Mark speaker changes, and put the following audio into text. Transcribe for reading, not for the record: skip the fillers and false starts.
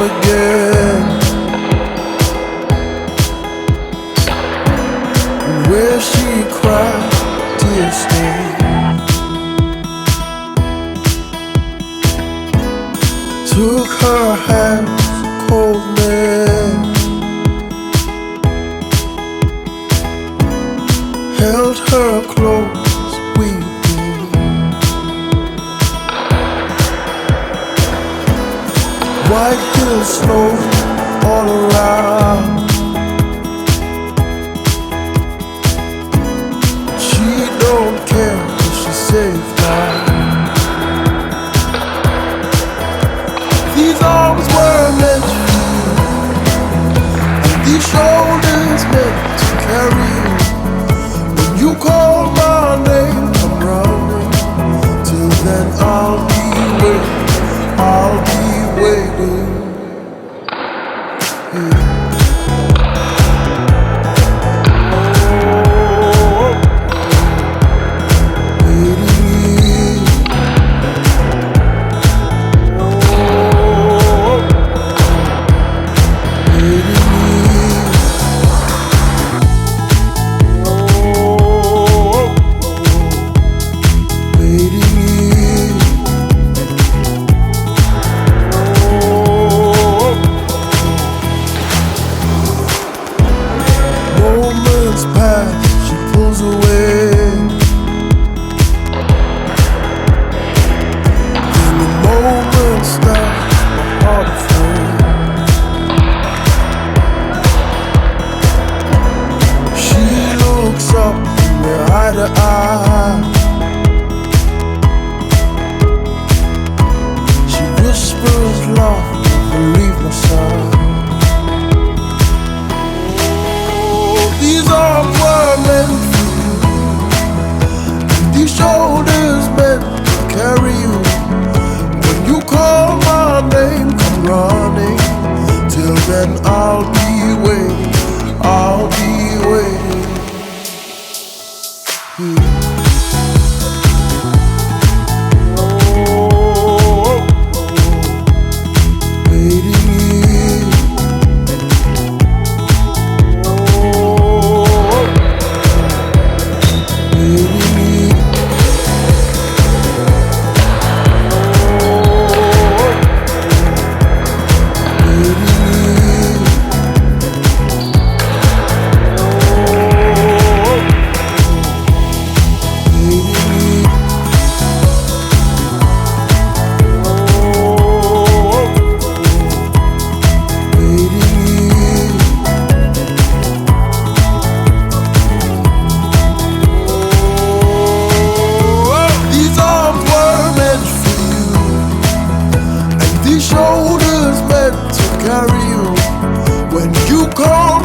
Speaker 1: again. Where she cried tears stained. Took her hands, coldness, held her close, weeping. White hill snow all around. She don't care if she's safe now. These arms were meant for you, and these shoulders meant to carry you. When you call my name, I'm running. Till then I'll be waiting, I'll be waiting. Yeah. Pass, she pulls away. In the moment stops my heart afraid. She looks up and we're eye to eye. She whispers love, believe my side. These arms were meant for you, and these shoulders meant to carry you. When you call my name, come running. Till then I'll be waiting, I'll be waiting. Yeah. Shoulders meant to carry you. When you call